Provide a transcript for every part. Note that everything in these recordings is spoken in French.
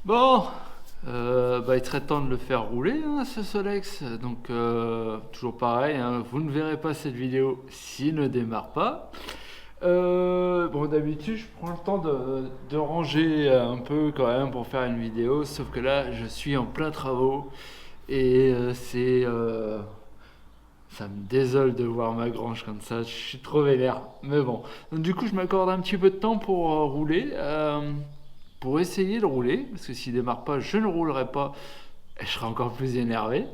Bon, il serait temps de le faire rouler, hein, ce Solex. Donc, toujours pareil, hein, vous ne verrez pas cette vidéo s'il ne démarre pas. Bon, d'habitude, je prends le temps de ranger un peu quand même pour faire une vidéo, sauf que là, je suis en plein travaux et ça me désole de voir ma grange comme ça, je suis trop vénère. Mais bon, donc du coup, je m'accorde un petit peu de temps pour rouler. Pour essayer de rouler, parce que s'il démarre pas, je ne roulerai pas, et je serai encore plus énervé.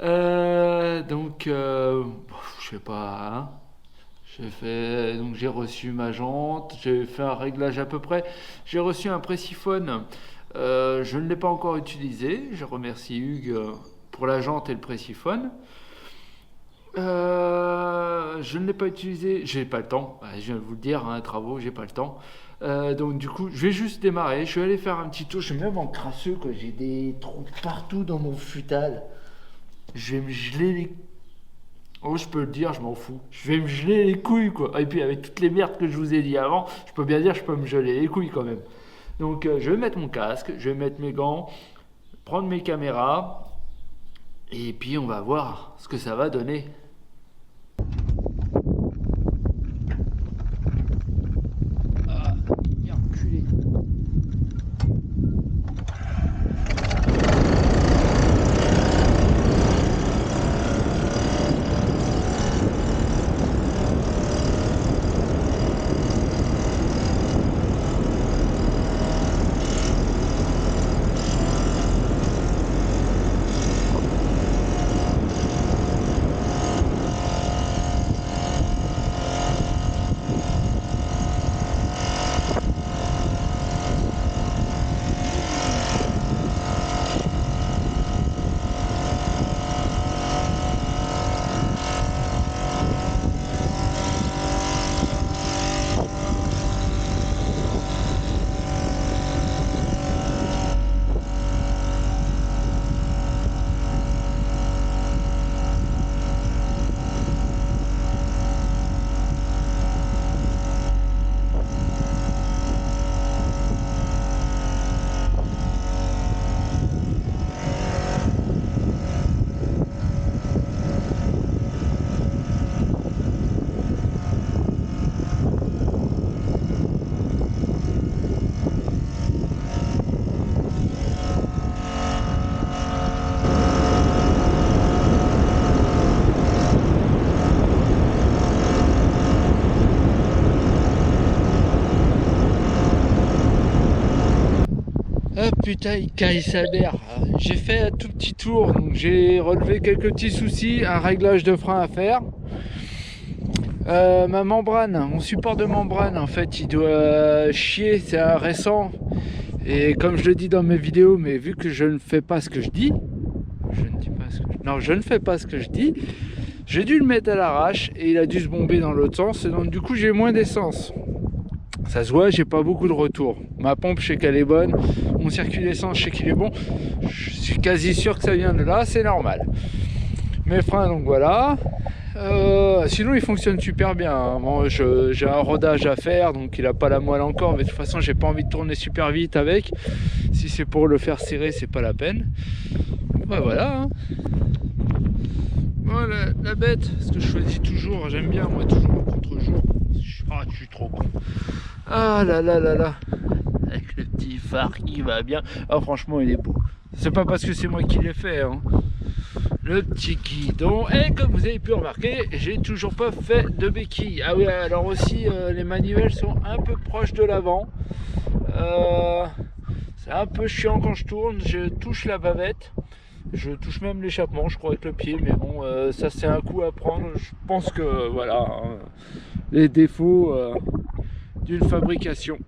Je sais pas, hein. Donc j'ai reçu ma jante, j'ai fait un réglage à peu près. J'ai reçu un pressiphone, je ne l'ai pas encore utilisé. Je remercie Hugues pour la jante et le pressiphone. Je ne l'ai pas utilisé, j'ai pas le temps. Je viens de vous le dire, hein, travaux, j'ai pas le temps. Donc du coup, je vais juste démarrer. Je vais aller faire un petit tour. Je suis même en crasseux, quoi. J'ai des trous partout dans mon futal. Je vais me geler les. Oh, je peux le dire, je m'en fous. Je vais me geler les couilles, quoi. Et puis avec toutes les merdes que je vous ai dit avant, je peux bien dire, je peux me geler les couilles quand même. Donc je vais mettre mon casque, je vais mettre mes gants, prendre mes caméras, et puis on va voir ce que ça va donner. Ah, bien enculé. Ah putain, il caille sa mère. J'ai fait un tout petit tour, donc j'ai relevé quelques petits soucis, un réglage de frein à faire. Ma membrane, mon support de membrane, en fait, il doit chier, c'est un récent. Et comme je le dis dans mes vidéos, mais vu que je ne fais pas ce que je dis, je ne fais pas ce que je dis, j'ai dû le mettre à l'arrache et il a dû se bomber dans l'autre sens. Et donc du coup, j'ai moins d'essence. Ça se voit, j'ai pas beaucoup de retour. Ma pompe, je sais qu'elle est bonne. Mon circuit d'essence, je sais qu'il est bon. Je suis quasi sûr que ça vient de là, c'est normal. Mes freins, donc voilà. Sinon, il fonctionne super bien. Bon, j'ai un rodage à faire, donc il a pas la moelle encore. Mais de toute façon, j'ai pas envie de tourner super vite avec. Si c'est pour le faire serrer, c'est pas la peine. Ouais, voilà. Hein. Bon, la bête, ce que je choisis toujours, j'aime bien, moi, toujours en contre-jour. Ah, je suis trop con. Ah là là là là. Avec le petit phare qui va bien. Ah, franchement, il est beau. C'est pas parce que c'est moi qui l'ai fait, hein. Le petit guidon. Et comme vous avez pu remarquer, j'ai toujours pas fait de béquille. Ah oui, alors aussi, les manivelles sont un peu proches de l'avant. C'est un peu chiant quand je tourne. Je touche la bavette. Je touche même l'échappement, je crois, avec le pied. Mais bon, ça, c'est un coup à prendre. Je pense que, voilà, hein, les défauts d'une fabrication.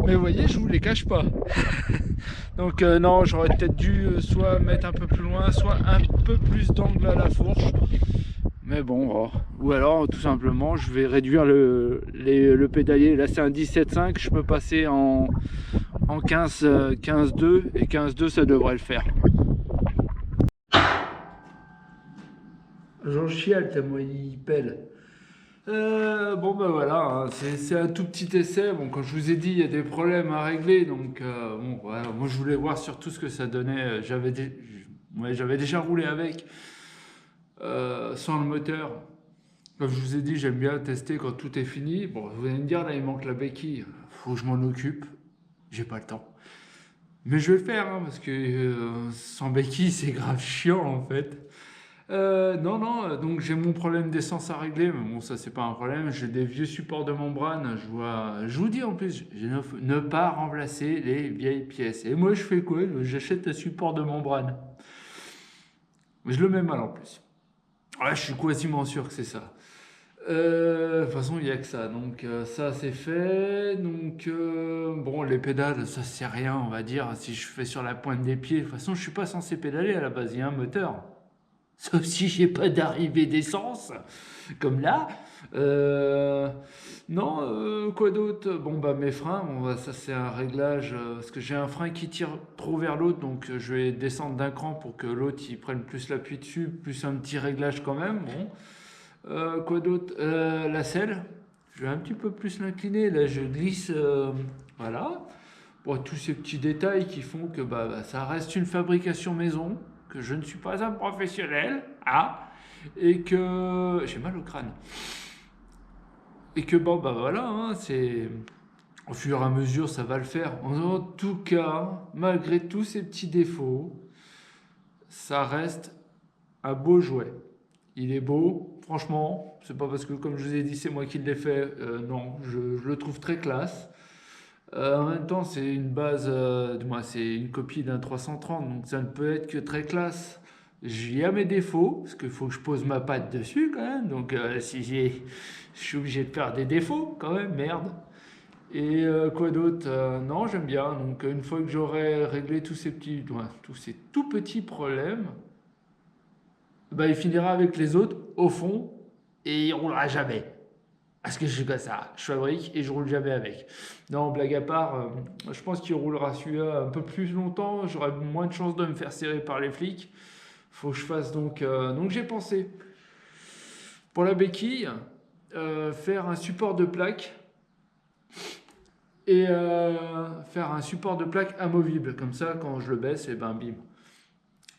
Mais vous voyez, je vous les cache pas. Donc non, j'aurais peut-être dû soit mettre un peu plus loin, soit un peu plus d'angle à la fourche. Mais bon, oh. Ou alors tout simplement, je vais réduire le pédalier. Là, c'est un 17.5, je peux passer en 15.2 et 15.2, ça devrait le faire. J'en chiale tellement il pèle. Bon ben voilà, hein, c'est un tout petit essai. Bon, quand je vous ai dit, il y a des problèmes à régler, donc bon, voilà, moi je voulais voir surtout ce que ça donnait. Ouais, j'avais déjà roulé avec, sans le moteur. Comme je vous ai dit, j'aime bien tester quand tout est fini. Bon, vous allez me dire, là il manque la béquille, faut que je m'en occupe. J'ai pas le temps. Mais je vais le faire, hein, parce que sans béquille, c'est grave chiant en fait. Non, non, donc j'ai mon problème d'essence à régler, mais bon, ça c'est pas un problème. J'ai des vieux supports de membrane. Je vous dis en plus, ne pas remplacer les vieilles pièces. Et moi, je fais quoi? J'achète un support de membrane. Je le mets mal en plus. Ouais, je suis quasiment sûr que c'est ça. De toute façon, il n'y a que ça. Donc, ça, c'est fait. Donc, bon, les pédales, ça, c'est rien, on va dire. Si je fais sur la pointe des pieds, de toute façon, je suis pas censé pédaler à la base. Il y a un moteur. Sauf si j'ai pas d'arrivée d'essence, comme là. Euh, non, quoi d'autre? Bon, bah, mes freins, bon, bah, ça, c'est un réglage. Parce que j'ai un frein qui tire trop vers l'autre. Donc, je vais descendre d'un cran pour que l'autre, il prenne plus l'appui dessus. Plus un petit réglage quand même. Bon. Quoi d'autre? La selle, je vais un petit peu plus l'incliner. Là, je glisse. Voilà. Bon, tous ces petits détails qui font que ça reste une fabrication maison, que je ne suis pas un professionnel. Ah, et que j'ai mal au crâne. Et que bon, bah voilà, hein, c'est. Au fur et à mesure, ça va le faire. En tout cas, malgré tous ces petits défauts, ça reste un beau jouet. Il est beau, franchement. C'est pas parce que, comme je vous ai dit, c'est moi qui l'ai fait. Non, je le trouve très classe. En même temps, c'est une base, c'est une copie d'un 330, donc ça ne peut être que très classe. J'y ai mes défauts, parce qu'il faut que je pose ma patte dessus quand même. Donc, je suis obligé de faire des défauts quand même, merde. Et quoi d'autre? Non, j'aime bien. Donc, une fois que j'aurai réglé tous ces tout petits problèmes, bah, il finira avec les autres au fond et il roulera jamais. Parce que je suis comme ça, je fabrique et je roule jamais avec. Non, blague à part, je pense qu'il roulera celui-là un peu plus longtemps. J'aurai moins de chances de me faire serrer par les flics. Faut que je fasse donc. Donc j'ai pensé pour la béquille faire un support de plaque et faire un support de plaque amovible. Comme ça, quand je le baisse, et ben bim.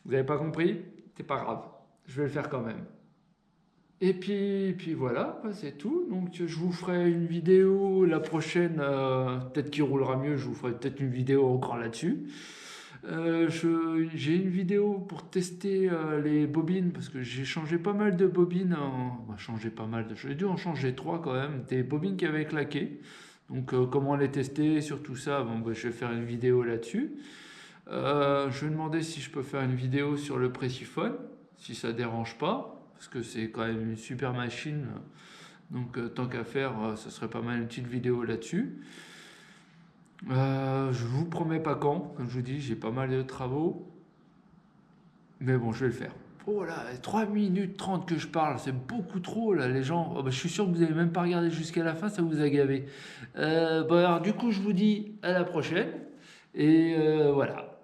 Vous n'avez pas compris? C'est pas grave. Je vais le faire quand même. Et puis voilà, bah, c'est tout. Donc je vous ferai une vidéo la prochaine, peut-être qu'il roulera mieux, je vous ferai peut-être une vidéo encore là-dessus. J'ai une vidéo pour tester les bobines, parce que j'ai changé pas mal de bobines. Changé pas mal j'ai dû en changer 3 quand même, des bobines qui avaient claqué. Donc comment les tester, sur tout ça, bon, bah, je vais faire une vidéo là-dessus. Je vais demander si je peux faire une vidéo sur le Preciphone, si ça dérange pas, parce que c'est quand même une super machine. Donc tant qu'à faire, ce serait pas mal une petite vidéo là-dessus. Je vous promets pas quand, comme je vous dis, j'ai pas mal de travaux. Mais bon, je vais le faire. Oh là, 3 minutes 30 que je parle, c'est beaucoup trop là, les gens. Oh, bah, je suis sûr que vous n'avez même pas regardé jusqu'à la fin, ça vous a gavé. Alors, du coup, je vous dis à la prochaine. Et voilà.